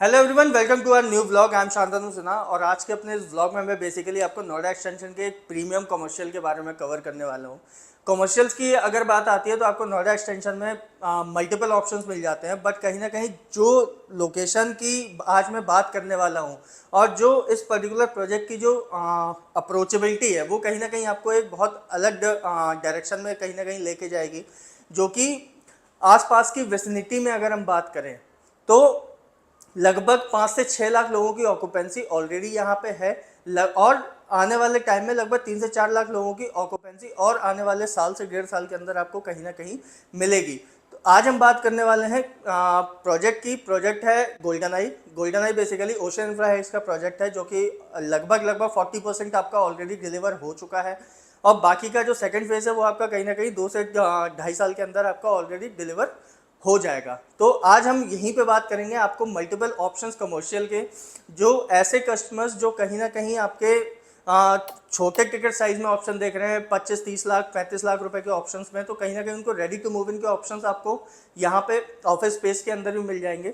Hello everyone, welcome to our new vlog. I am Shantanu Sinha और आज के अपने इस व्लॉग में मैं बेसिकली आपको नोएडा एक्सटेंशन के एक प्रीमियम कमर्शियल के बारे में कवर करने वाला हूँ। कमर्शियल्स की अगर बात आती है तो आपको नोएडा एक्सटेंशन में मल्टीपल ऑप्शंस मिल जाते हैं, बट कहीं ना कहीं जो लोकेशन की आज मैं बात करने वाला हूँ और जो इस पर्टिकुलर प्रोजेक्ट की जो अप्रोचेबिलिटी है वो कहीं ना कहीं आपको एक बहुत अलग डायरेक्शन में कहीं ना कहीं लेके जाएगी, जो कि आसपास की विसिनिटी में अगर हम बात करें तो लगभग 5 से 6 लाख लोगों की ऑक्यूपेंसी ऑलरेडी यहाँ पे है। और आने वाले टाइम में लगभग 3 से 4 लाख लोगों की ऑक्यूपेंसी और आने वाले साल से 1.5 साल के अंदर आपको कहीं ना कहीं मिलेगी। तो आज हम बात करने वाले हैं प्रोजेक्ट की। प्रोजेक्ट है golden I. Golden I basically ocean infra heads का प्रोजेक्ट है, जो कि लगभग 40% आपका ऑलरेडी डिलीवर हो चुका है और बाकी का जो सेकंड फेज है वो आपका कहीं ना कहीं 2 से 2.5 साल के अंदर आपका ऑलरेडी डिलीवर हो जाएगा। तो आज हम यहीं पे बात करेंगे आपको मल्टीपल ऑप्शंस कमर्शियल के, जो ऐसे कस्टमर्स जो कहीं ना कहीं आपके छोटे टिकट साइज में ऑप्शन देख रहे हैं 25-30 लाख 35 लाख रुपए के ऑप्शंस में, तो कहीं ना कहीं उनको रेडी टू मूव इन के ऑप्शंस आपको यहाँ पे ऑफिस स्पेस के अंदर भी मिल जाएंगे।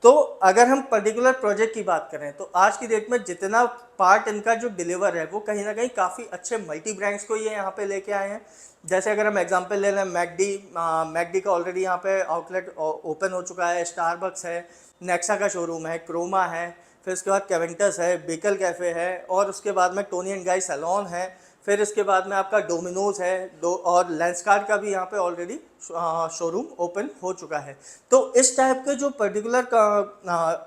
तो अगर हम पर्टिकुलर प्रोजेक्ट की बात करें तो आज की डेट में जितना पार्ट इनका जो डिलीवर है वो कहीं ना कहीं काफ़ी अच्छे मल्टी ब्रांड्स को ये यहाँ पे लेके आए हैं। जैसे अगर हम एग्जांपल ले लें मैकडी, मैकडी का ऑलरेडी यहाँ पे आउटलेट ओपन हो चुका है, स्टारबक्स है, नेक्सा का शोरूम है, क्रोमा है, फिर उसके बाद केवेंटस है, बेकल कैफ़े है और उसके बाद में टोनी एंड गाई सैलॉन है, फिर इसके बाद में आपका डोमिनोज है दो, और लेंसकार्ट का भी यहाँ पे ऑलरेडी शोरूम ओपन हो चुका है। तो इस टाइप के जो पर्टिकुलर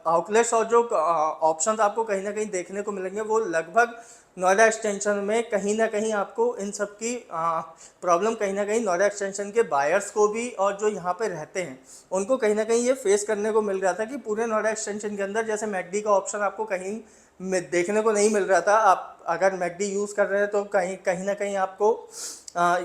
आउटलेट्स और जो ऑप्शंस आपको कहीं ना कहीं देखने को मिलेंगे वो लगभग नोएडा एक्सटेंशन में कहीं ना कहीं आपको इन सब की प्रॉब्लम कहीं ना कहीं नोएडा एक्सटेंशन के बायर्स को भी और जो यहाँ पे रहते हैं उनको कहीं ना कहीं ये फेस करने को मिल रहा था कि पूरे नोएडा एक्सटेंशन के अंदर जैसे मैकडी का ऑप्शन आपको कहीं में देखने को नहीं मिल रहा था। आप अगर मैकडी यूज़ कर रहे हैं तो कहीं कहीं ना कहीं आपको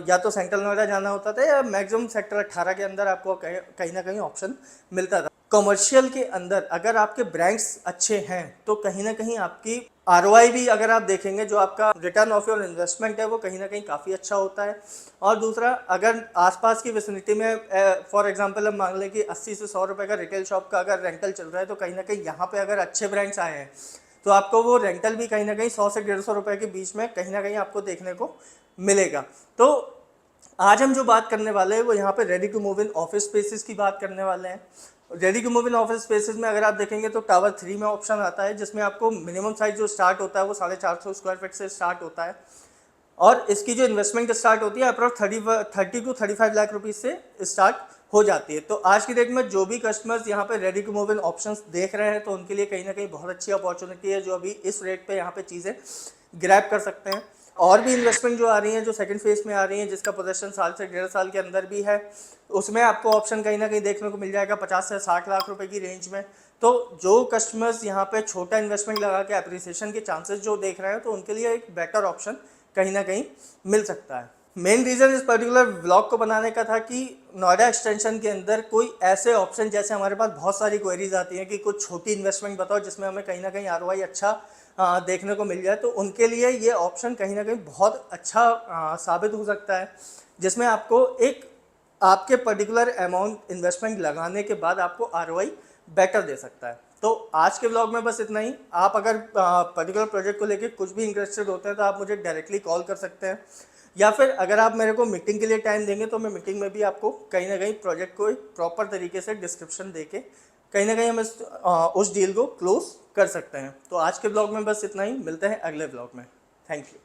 या तो सेंट्रल नोएडा जाना होता था या मैक्सिमम सेक्टर 18 के अंदर आपको कहीं ना कहीं ऑप्शन मिलता था। कमर्शियल के अंदर अगर आपके ब्रांड्स अच्छे हैं तो कहीं ना कहीं आपकी आरओआई भी अगर आप देखेंगे, जो आपका रिटर्न ऑफ योर इन्वेस्टमेंट है वो कहीं ना कहीं काफ़ी अच्छा होता है। और दूसरा, अगर आसपास की विसिनिटी में फॉर एग्जांपल हम मान लें कि 80 से 100 रुपये का रिटेल शॉप का अगर रेंटल चल रहा है तो कहीं ना कहीं यहाँ पे अगर अच्छे ब्रांड्स आए हैं तो आपको वो रेंटल भी कहीं ना कहीं 100 से 150 रुपये के बीच में कहीं ना कहीं आपको देखने को मिलेगा। तो आज हम जो बात करने वाले हैं वो यहाँ पे ready to move in office spaces की बात करने वाले हैं। Ready to move in office spaces में अगर आप देखेंगे तो टावर 3 में ऑप्शन आता है, जिसमें आपको मिनिमम साइज जो स्टार्ट होता है वो 450 स्क्वायर फीट से स्टार्ट होता है और इसकी जो इन्वेस्टमेंट स्टार्ट होती है अप्रॉक्स 30 to 35 लाख रुपीज़ से स्टार्ट हो जाती है। तो आज की डेट में जो भी कस्टमर्स यहाँ पे ready to move in options देख रहे हैं तो उनके लिए कहीं ना कहीं बहुत अच्छी अपॉर्चुनिटी है, जो अभी इस रेट पे यहाँ पे चीज़ें ग्रैब कर सकते हैं। और भी इन्वेस्टमेंट जो आ रही हैं, जो सेकंड फेज में आ रही हैं, जिसका पोजेशन साल से 1.5 साल के अंदर भी है, उसमें आपको ऑप्शन कहीं ना कहीं देखने को मिल जाएगा 50 से 60 लाख रुपए की रेंज में। तो जो कस्टमर्स यहाँ पे छोटा इन्वेस्टमेंट लगा के एप्रिसिएशन के चांसेस जो देख रहे हैं तो उनके लिए एक बेटर ऑप्शन कहीं ना कहीं मिल सकता है। मेन रीज़न इस पर्टिकुलर व्लॉग को बनाने का था कि नोएडा एक्सटेंशन के अंदर कोई ऐसे ऑप्शन, जैसे हमारे पास बहुत सारी क्वेरीज आती हैं कि कुछ छोटी इन्वेस्टमेंट बताओ जिसमें हमें कहीं ना कहीं आरओआई अच्छा देखने को मिल जाए, तो उनके लिए ये ऑप्शन कहीं ना कहीं बहुत अच्छा साबित हो सकता है, जिसमें आपको एक आपके पर्टिकुलर अमाउंट इन्वेस्टमेंट लगाने के बाद आपको आरओआई बेटर दे सकता है। तो आज के ब्लॉग में बस इतना ही। आप अगर पर्टिकुलर प्रोजेक्ट को लेके कुछ भी इंटरेस्टेड होते हैं तो आप मुझे डायरेक्टली कॉल कर सकते हैं, या फिर अगर आप मेरे को मीटिंग के लिए टाइम देंगे तो मैं मीटिंग में भी आपको कहीं ना कहीं प्रोजेक्ट को एक प्रॉपर तरीके से डिस्क्रिप्शन दे के कहीं ना कहीं हम उस डील को क्लोज कर सकते हैं। तो आज के ब्लॉग में बस इतना ही। मिलते हैं अगले ब्लॉग में। Thank you.